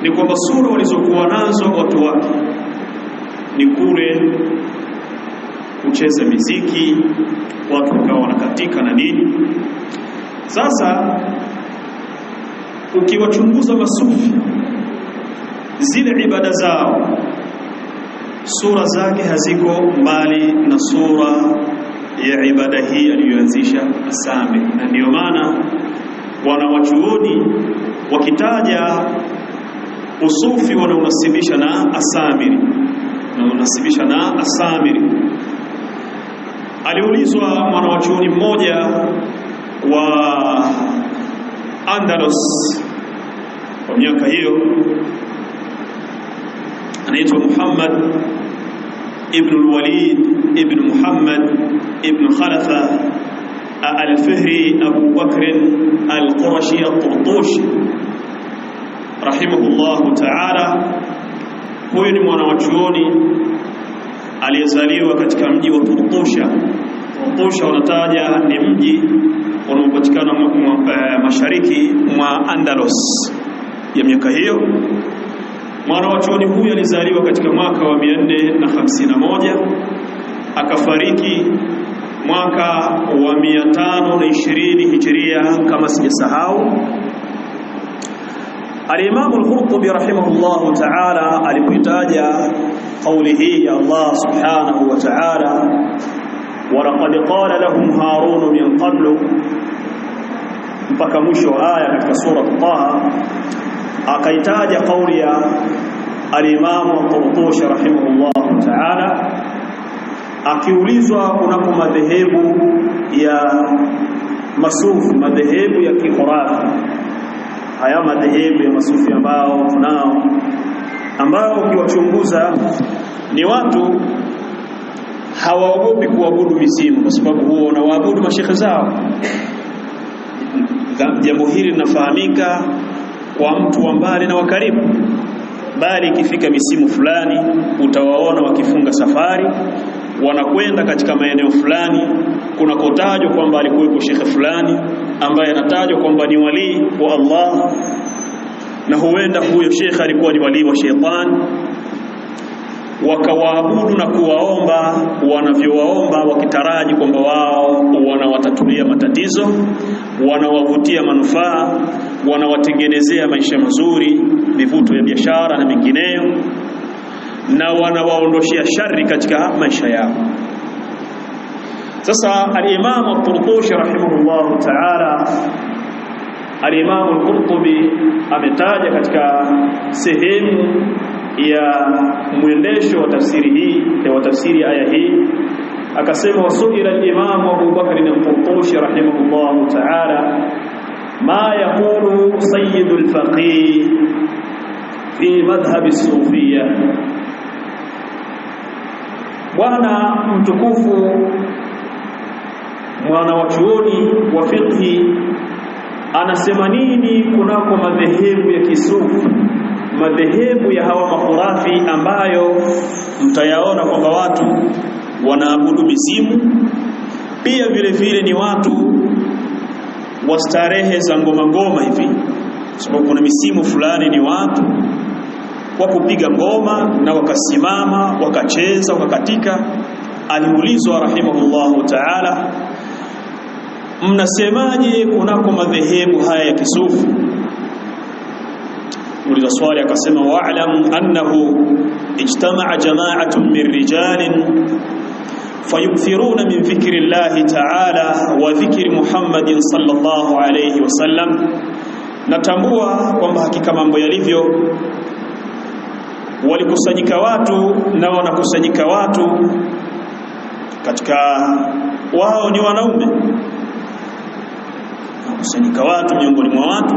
ni kwamba sura walizokuwa nazo watu wake ni kule kucheza miziki, watu wakawa wanakatika na nini. Sasa ukiwachunguza masufi, zile ibada zao, sura zake haziko mbali na sura ya ibada hii aliyoanzisha Asami. Na ndio maana wanawachuoni wakitaja usufi wanaunasibisha na Asamiri, Aliulizwa mwanawachuoni mmoja wa Andalus kwa miaka hiyo, anaitwa Muhammad ibn al-Walid ibn Muhammad ibn Khalafa al-Fihri Abu Bakr al-Qurashi al-Turtushi rahimahullahu ta'ala. Huyu ni mwanawachuoni aliyezaliwa katika mji wa Turtusha. Turtusha wanataja ni mji unaopatikana mashariki mwa Andalus ya miaka hiyo. Mwanawachuoni huyu alizaliwa katika mwaka wa 451, akafariki mwaka wa 520 Hijria kama sijasahau. Al-Imam al-Qurtubi rahimahullahu ta'ala alipotaja kauli hii ya Allah subhanahu wa ta'ala, wa laqad qala lahum Harun min qablu, mpaka mwisho wa aya katika sura Taha, akaitaja kauli ya al-Imam al-Qurtubi rahimahullahu ta'ala akiulizwa kunako madhehebu ya masufi, madhehebu ya Kikhurafi. Haya madhehebu ya masufi ambao tunao, ambao ukiwachunguza ni watu hawaogopi kuabudu mizimu, kwa sababu huo wanaabudu mashekhe zao. Jambo hili linafahamika kwa mtu wa mbali na wa karibu, bali ikifika misimu fulani utawaona wakifunga safari wanakwenda katika maeneo fulani kunakotajwa kwamba alikuwepo shekhe fulani ambaye anatajwa kwamba ni wali wa Allah, na huenda huyo shekhe alikuwa ni wali wa shetani. Wakawaabudu na kuwaomba wanavyowaomba, wakitaraji kwamba wao wanawatatulia matatizo, wanawavutia manufaa, wanawatengenezea maisha mazuri, mivuto ya biashara na mengineyo, na wanawaondoshia shari katika maisha yao. Sasa al-Imam al-Qurtubi rahimahullah ta'ala, al-Imam al-Qurtubi ametaja katika sehemu ya mwendesho wa tafsiri hii, wa tafsiri aya hii, akasema wasuila al-Imam Abu Bakr al-Qurtubi rahimahullah ta'ala ma yaqulu sayyidul faqih fi madhhab as-sufiyya. Bwana mtukufu mwana wa chuoni wa fiqhi anasema nini kunako madhehebu ya kisufi, madhehebu ya hawa makhurafi ambayo mtayaona kwamba watu wanaabudu mizimu, pia vile vile ni watu wa starehe za ngoma hivi, sababu kuna misimu fulani ni watu wa kupiga ngoma na wakasimama wakacheza wakakatika. Aliulizwa rahimahullahu ta'ala, mnasemaje kunako madhehebu haya ya kisufi? Uliza swali akasema, wa'lam annahu ijtama'a jama'atun min rijalin fayukthiruna min dhikri Allahi ta'ala wa dhikri Muhammadin sallallahu alayhi wasallam. Natambua kwamba hakika mambo yalivyo, walikusanyika watu na wanakusanyika watu katika wao ni wanaume, kusanyika watu miongoni mwa watu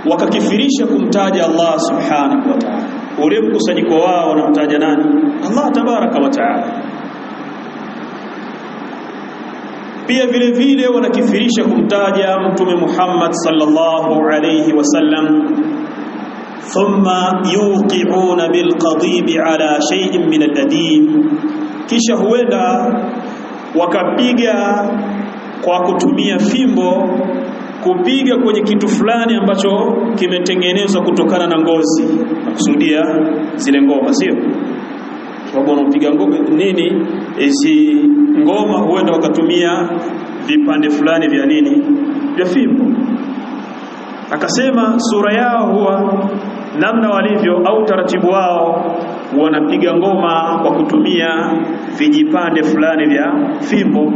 wakakifirisha kumtaja Allah subhanahu wa ta'ala. Ule mkusanyiko wao wanamtaja nani? Allah tabaraka wa ta'ala. Pia vile vile wanakifirisha kumtaja Mtume Muhammad sallallahu alayhi wasallam. Thumma yuqi'una bilqadib ala shay'in min al-adim, kisha huenda wakapiga kwa kutumia fimbo kupiga kwenye kitu fulani ambacho kimetengenezwa kutokana na ngozi, nakusudia zile ngoma, sio sababu wanapiga ngoma nini, hizi ngoma huenda wakatumia vipande fulani vya nini, vya fimbo. Akasema sura yao huwa namna walivyo au taratibu wao, wanapiga ngoma kwa kutumia vijipande fulani vya fimbo.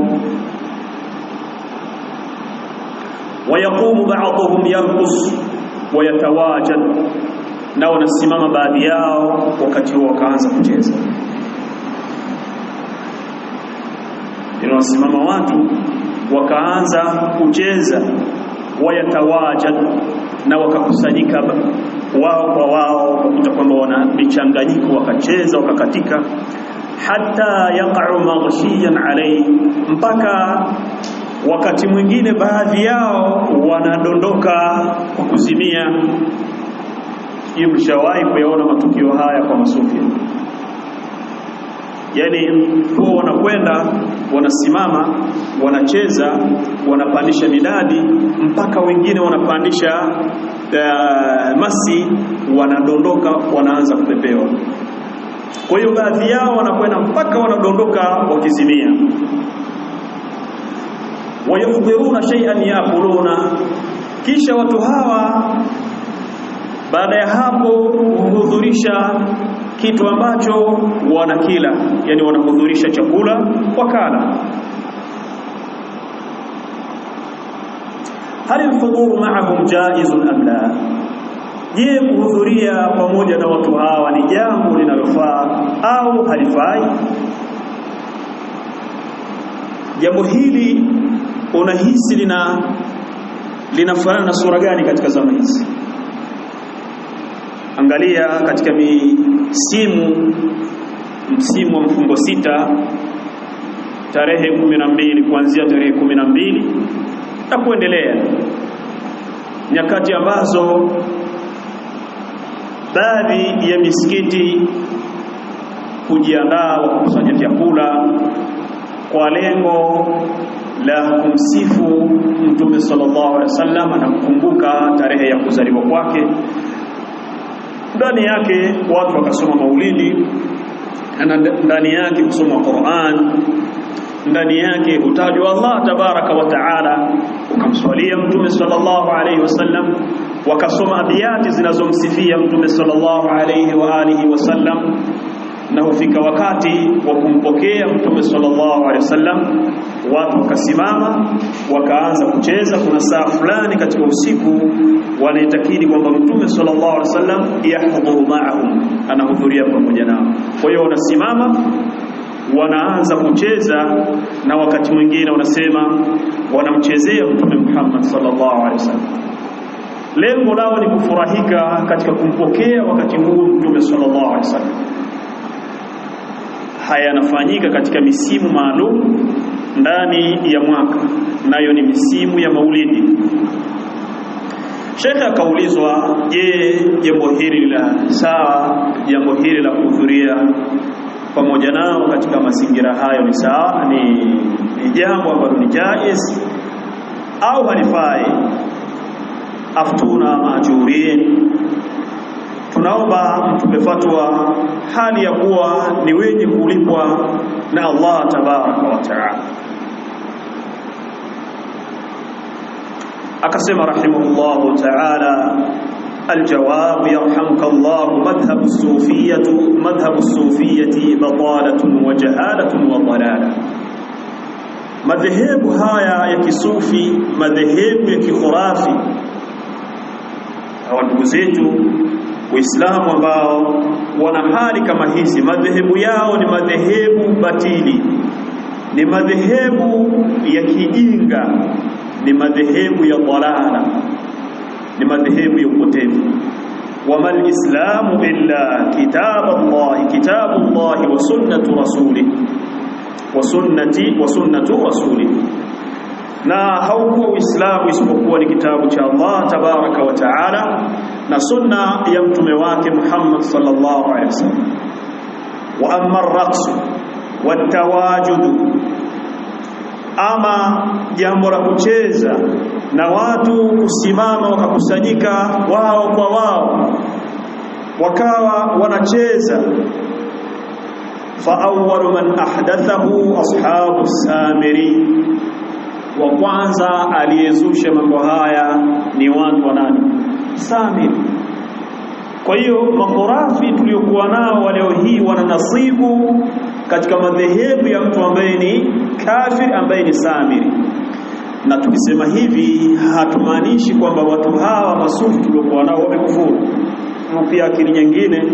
Wayaqumu ba'dhum yarqus wa yatawajad, na wanasimama baadhi yao wakati huo wakaanza kucheza. Wanasimama watu wakaanza kucheza, wayatawajad, na wakakusanyika wao kwa wao, kukuta kwamba wana michanganyiko, wakacheza wakakatika, hatta yaqa'u maghshiyan alayhi, mpaka wakati mwingine baadhi yao wanadondoka kwa kuzimia. Hiyo mshawahi kuyaona matukio haya kwa masufi? Yani huwa wanakwenda wanasimama wanacheza, wanapandisha midadi, mpaka wengine wanapandisha masi, wanadondoka, wanaanza kupepewa. Kwa hiyo baadhi yao wanakwenda mpaka wanadondoka wakizimia. Wayuhdhiruna shay'an yaquluna, kisha watu hawa baada ya hapo huhudhurisha kitu ambacho wanakila, yani wanahudhurisha chakula wakala. Hal al-hudhur ma'ahum jaizun am la? Je, kuhudhuria pamoja na watu hawa ni jambo linalofaa au halifai? Jambo hili unahisi linafanana na sura gani katika zama hizi? Angalia katika msimu wa mfungo sita, tarehe 12, kuanzia tarehe 12 na kuendelea, nyakati ambazo baadhi ya misikiti kujiandaa kukusanya vyakula kwa lengo la kumsifu Mtume sallallahu alaihi wasallam na kukumbuka tarehe ya kuzaliwa kwake. Ndani yake watu wakasoma maulidi, na ndani yake kusoma Qur'an, ndani yake hutajwa Allah tabaraka wa taala, ukamswalia Mtume sallallahu alaihi wasallam, wakasoma abiyati zinazomsifia Mtume sallallahu alaihi wa alihi wasallam. Na hufika wakati wa kumpokea Mtume sallallahu alaihi wasallam, watu wakasimama wakaanza kucheza. Kuna saa fulani katika usiku wanaitakidi kwamba Mtume sallallahu alaihi wasallam yahdhuru ma'ahum, anahudhuria pamoja nao. Kwa hiyo wanasimama wanaanza kucheza, na wakati mwingine wanasema wanamchezea Mtume Muhammad sallallahu alaihi wasallam. Lengo lao ni kufurahika katika kumpokea wakati huu Mtume sallallahu alaihi wasallam. Haya yanafanyika katika misimu maalum ndani ya mwaka, nayo ni misimu ya maulidi. Sheikh akaulizwa, je, jambo hili la sawa, jambo hili la kuhudhuria pamoja nao katika mazingira hayo ni sawa, ni jambo ambalo ni jaiz au halifai? Aftuna majurin, tunaomba mtupe fatwa hali ya kuwa ni wenye kulipwa na Allah tabaraka wa taala. Akasema rahimahullahu taala, الجواب يرحمك الله مذهب الصوفية بطالة وجهالة وضلالة. madhehebu haya ya kisufi, madhehebu ya kikhurafi, hawa ndugu zetu Waislamu ambao wana hali kama hizi, madhehebu yao ni madhehebu batili, ni madhehebu ya kijinga, ni madhehebu ya dhalala, ni madhehebu ya upotevu. Wama al-islamu illa kitabullahi wa sunnatu rasulih wa sunnatu rasulih. Na haukuwa Uislamu isipokuwa ni kitabu cha Allah tabaraka wa taala na sunna ya mtume wake Muhammad sallallahu alaihi wasallam. Wa amma ar-raqs wat-tawajud, ama jambo la kucheza na watu kusimama wakakusanyika wao kwa wao wakawa wanacheza. Fa awwalu man ahdathahu ashabu Samiri, wa kwanza aliyezusha mambo haya ni watu wa nani? Samiri. Kwa hiyo makhurafi tuliokuwa nao leo hii wana nasibu katika madhehebu ya mtu ambaye ni kafir, ambaye ni Samiri. Na tukisema hivi hatumaanishi kwamba watu hawa masufi tuliokuwa nao wamekufuru. Pia akili nyingine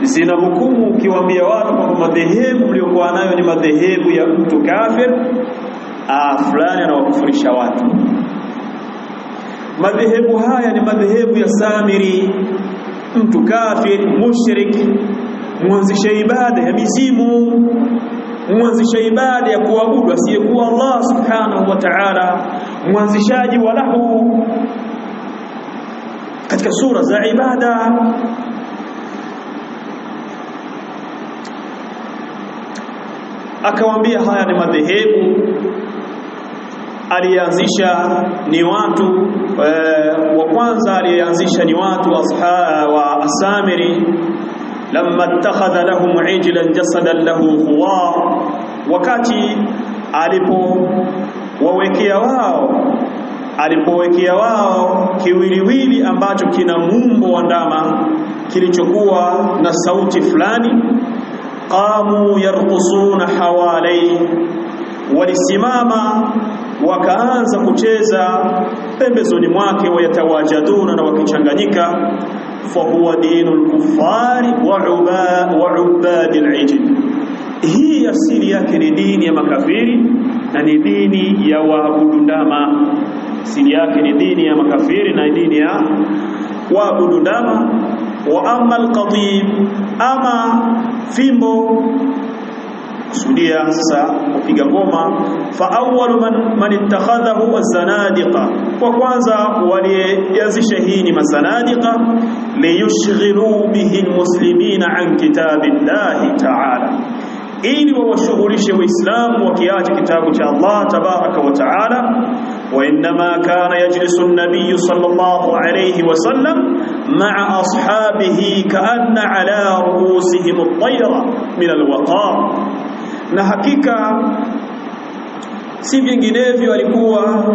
zinahukumu ukiwaambia watu kwamba madhehebu mliokuwa nayo ni madhehebu ya mtu kafir, fulani anawakufurisha watu. Madhehebu haya ni madhehebu ya Samiri, mtu kafir, mushrik, mwanzisha ibada ya mizimu, mwanzisha ibada ya kuabudu asiyekuwa Allah subhanahu wa ta'ala, mwanzishaji wa lahu katika sura za ibada. Akawaambia haya ni madhehebu alianzisha ni watu wa kwanza alianzisha ni watu wa Asamiri, lamma ittakhadha lahum ijlan jasadan lahu khuwar, wakati alipowekea wao kiwiliwili ambacho kina mumbo wa ndama kilichokuwa na sauti fulani. Qamu yarqusuna hawalai, walisimama wakaanza kucheza pembezoni mwake, wayatawajaduna, na wakichanganyika. Fa huwa dinul kuffari wa ubadil ijl, hii asili yake ni dini ya makafiri na ni dini ya waabudu ndama. Asili yake ni dini ya makafiri na dini ya waabudu ndama. Wa amma alqatib, ama fimbo kusudia sasa kupiga ngoma. Fa awwalu man ittakhadhahu az-zanadiqa, kwa kwanza walianzisha hii ni masanadiqa, liyushghilu bihi almuslimina an kitabillahi ta'ala, ili wawashughulishe waislamu wakiacha kitabu cha Allah tabaraka wa taala. Wa inma kana yajlisu an-nabiy sallallahu alayhi wa sallam ma'a ashabihi ka'anna ala ru'usihim at-tayra min al-waqar, na hakika si vinginevyo alikuwa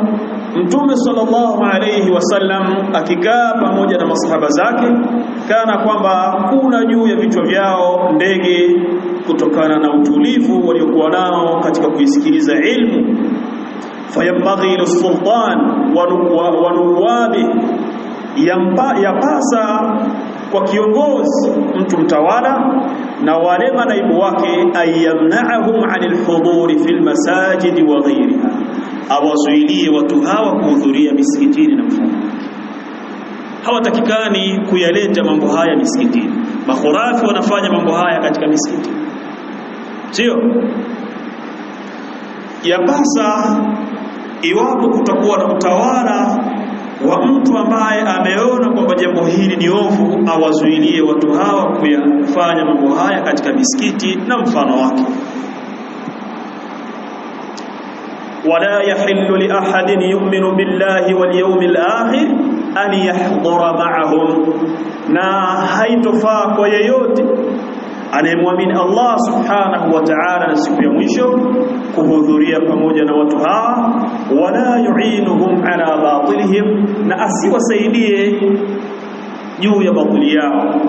Mtume sallallahu alayhi wasallam akikaa pamoja na masahaba zake kana kwamba kuna juu ya vichwa vyao ndege, kutokana na utulivu waliokuwa nao katika kuisikiliza ilmu. Fayambaghi lis-sultan wa nuwabi, yapasa kwa kiongozi, mtu mtawala na wale manaibu wake, ayyamna'ahum 'anil huduri fil masajid wa ghayriha, awazuilie watu hawa kuhudhuria misikitini na mfano. Hawatakikani kuyaleta mambo haya misikitini. Makhurafi wanafanya mambo haya katika misikiti, sio? Yapasa iwapo kutakuwa na utawala wa mtu ambaye ameona kwamba jambo hili ni ovu, awazuilie watu hawa kuyafanya mambo haya katika misikiti na mfano wake. Wala yahillu li ahadin yu'minu billahi wal yawmil akhir an yahdura ma'ahum, na haitofaa kwa yeyote anayemwamini Allah subhanahu wa ta'ala na siku ya mwisho kuhudhuria pamoja na watu hawa. Wala yu'inuhum ala batilihim, na asiwasaidie juu ya batili yao.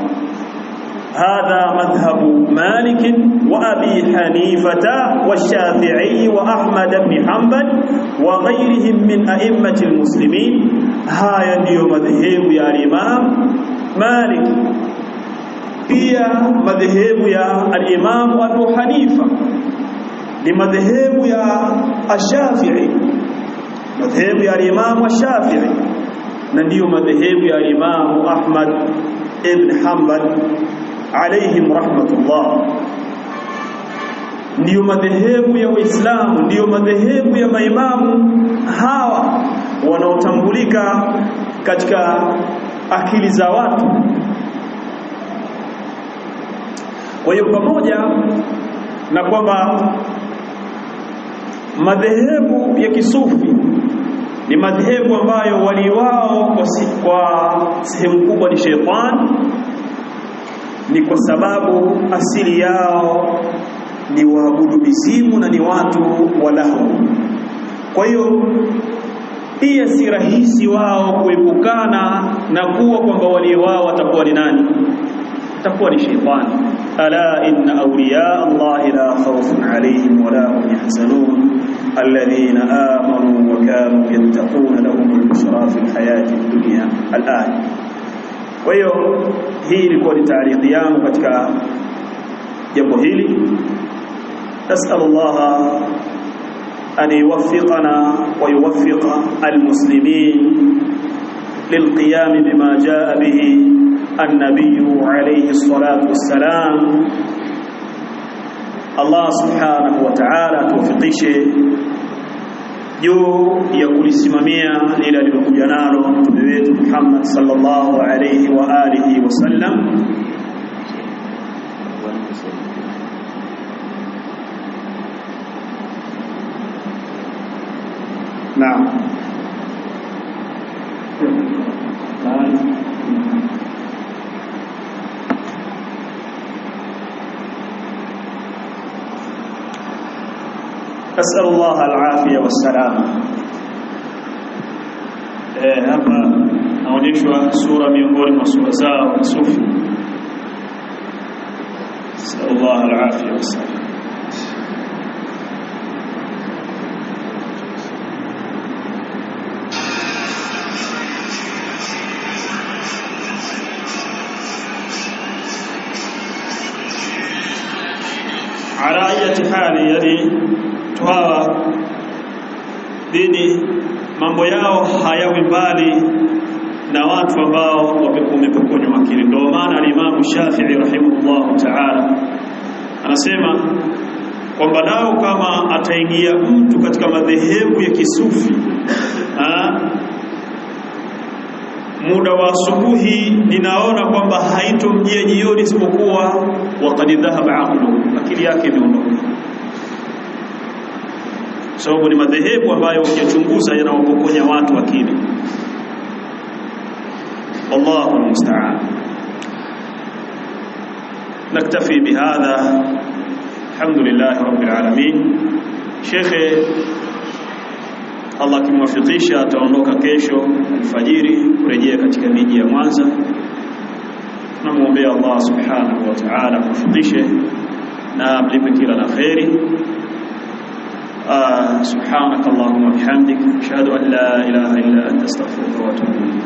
Hadha madhhabu Malik wa Abi Hanifata wa Shafi'i wa Ahmad ibn Hanbal wa ghayrihim min a'immati almuslimin. Haya ndiyo madhehebu ya al-Imam Malik, pia madhehebu ya al-Imam Abu Hanifa, ni madhehebu ya Ash-Shafi'i, madhehebu ya al-Imam Ash-Shafi'i, na ndiyo madhehebu ya al-Imam Ahmad ibn Hanbal alayhim rahmatullah. Ndiyo madhehebu ya Waislamu, ndiyo madhehebu ya maimamu hawa wanaotambulika katika akili za watu. Kwa hiyo pamoja na kwamba madhehebu ya kisufi ni madhehebu ambayo wali wao kwa sehemu kubwa ni shetani, ni kwa sababu asili yao ni waabudu mizimu na ni watu walahu. Kwa hiyo pia si rahisi wao kuepukana na kuwa kwamba wali wao atakuwa ni nani? Atakuwa ni shetani. Ala inna awliya Allahi la khawfun alayhim wa la hum yahzanun alladhina amanu wa kanu yattaquna lahumul bushra fil hayati dunya al-an. Kwa hiyo hii ilikuwa ni taarifa yangu katika jambo hili. Nas'alullah أن يوفقنا ويوفق المسلمين للقيام بما جاء به النبي عليه الصلاة والسلام. الله سبحانه وتعالى توفقishe juu ya kulisimamia lile alilokuja nalo mtume wetu Muhammad sallallahu alayhi wa alihi wasallam. نعم. أسأل الله العافية والسلامة. hapa naonyeshwa sura miongoni mwa sura zao sufi. أسأل الله العافية والسلامة. Ala ayati hali, yani tuhawa dini mambo yao hayawi mbali na watu ambao wamepokonywa akili. Ndio maana al-Imam Shafi'i rahimahullah ta'ala anasema kwamba nao kama ataingia mtu katika madhehebu ya kisufi muda wa asubuhi, ninaona kwamba haitomjia jioni isipokuwa waqad dhahaba aqlu, akili yake imeondoka. Sababu ni madhehebu ambayo ukichunguza yanawapokonya watu akili. Wallahu almusta'an. Naktafi bihadha, alhamdulillah rabbil alamin. Sheikh Allah kimwafikisha ataondoka kesho alfajiri kurejea katika miji ya Mwanza. Tunamuombea Allah subhanahu wa ta'ala kumfikishe na amlipe kila la khairi. Subhanakallahumma bihamdik ashhadu an la ilaha illa anta astaghfiruka wa atubu ilayk.